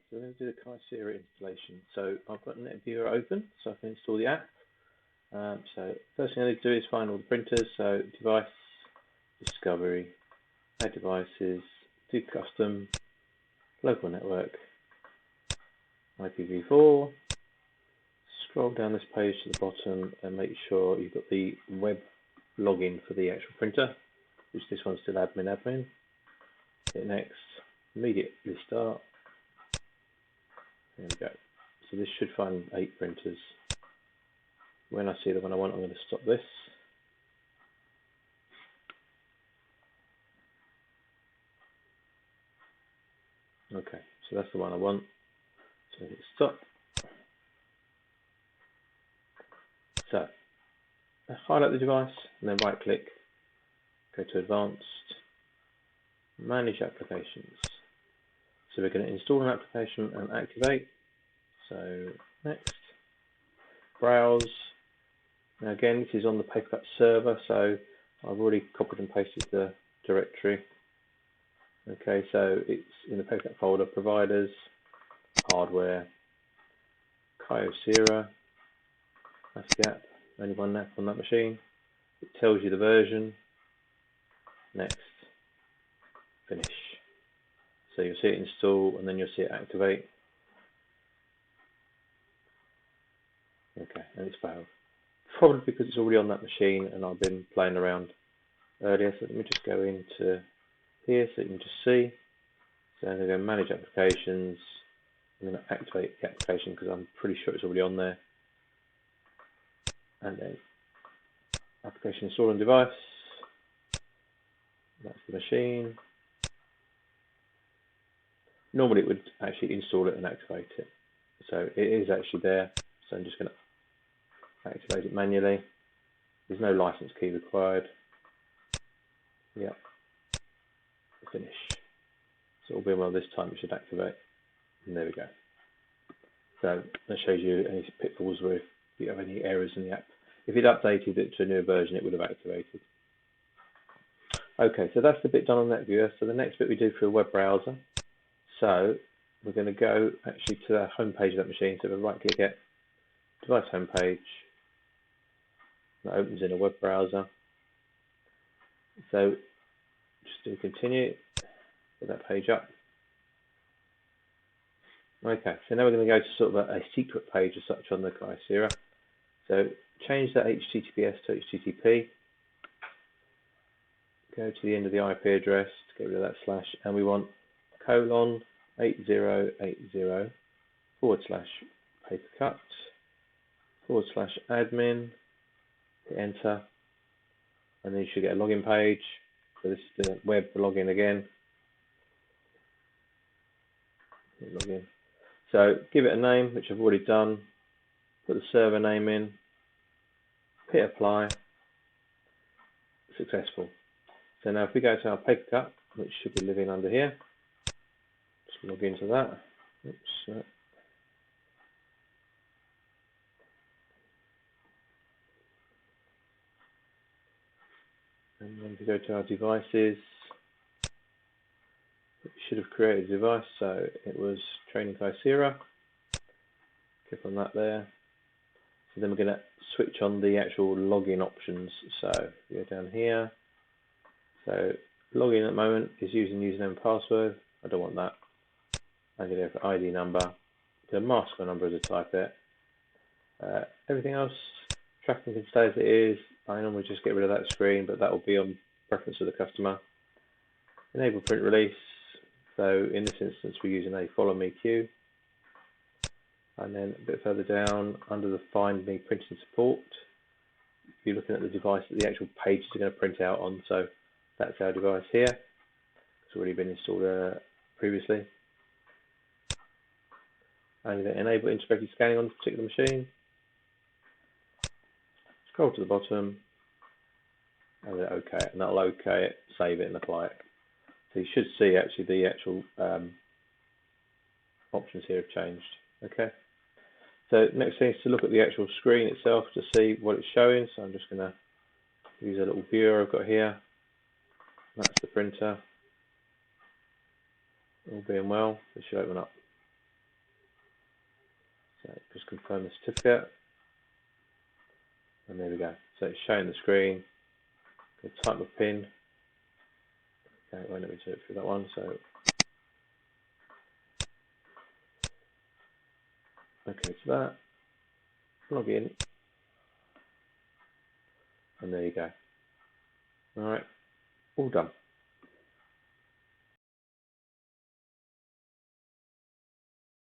So we're going to do the Kyocera installation. So I've got NetViewer open, so I can install the app. So first thing I need to do is find all the printers. So device, discovery, add devices, do custom, local network, IPv4. Scroll down this page to the bottom and make sure you've got the web login for the actual printer, which this one's still admin. Hit next, immediately start. There we go. So this should find 8 printers. When I see the one I want, I'm going to stop this. Okay, so that's the one I want. So hit stop. So highlight the device and then right click, go to advanced, manage applications. So we're going to install an application and activate. So next, browse. Now again, this is on the papercut server, so I've already copied and pasted the directory. Okay, so it's in the papercut folder, providers, hardware, Kyocera. That's the app, only one app on that machine. It tells you the version. Next, finish. So you'll see it install and then you'll see it activate. Okay, and it's failed. Probably because it's already on that machine and I've been playing around earlier. So let me just go into here so you can just see. So I'm going to go manage applications. I'm going to activate the application because I'm pretty sure it's already on there. And then application install on device. That's the machine. Normally it would actually install it and activate it. So it is actually there. So I'm just going to activate it manually. There's no license key required. Yep. Finish. So all being well this time it should activate. And there we go. So that shows you any pitfalls where if you have any errors in the app. If it updated it to a newer version, it would have activated. Okay, so that's the bit done on NetViewer. So the next bit we do for a web browser. So we're going to go actually to the home page of that machine. So we'll right click it, device home page. That opens in a web browser. So just do continue, put that page up. Okay, so now we're going to go to sort of a secret page as such on the Kyocera. So change that HTTPS to HTTP. Go to the end of the IP address to get rid of that slash, and we want :8080 /papercut /admin. Hit enter, and then you should get a login page. So this is the web login again. Hit login. So give it a name, which I've already done. Put the server name in. Hit apply. Successful. So now if we go to our papercut, which should be living under here, just log into that. Oops. And then we go to our devices. We should have created a device, so it was training Kyocera. Click on that there. So then we're going to switch on the actual login options. So we go down here. So login at the moment is using username and password. I don't want that. I'm going to go for ID number. The mask my number as I type it. Everything else, tracking can stay as it is. I normally just get rid of that screen, but that will be on preference of the customer. Enable print release. So in this instance, we're using a follow me queue. And then a bit further down, under the find me printing support, you're looking at the device that the actual pages are going to print out on. So that's our device here. It's already been installed previously. I'm going to enable integrated scanning on this particular machine. Scroll to the bottom, and then OK it, and that'll OK it, save it, and apply it. So you should see actually the actual options here have changed. Okay. So next thing is to look at the actual screen itself to see what it's showing. So I'm just going to use a little viewer I've got here. That's the printer. All being well, it should open up. So just confirm the certificate, and there we go. So it's showing the screen. The type of pin. Okay, well, let me do it through that one. So okay, to that. Log in, and there you go. All right, all done.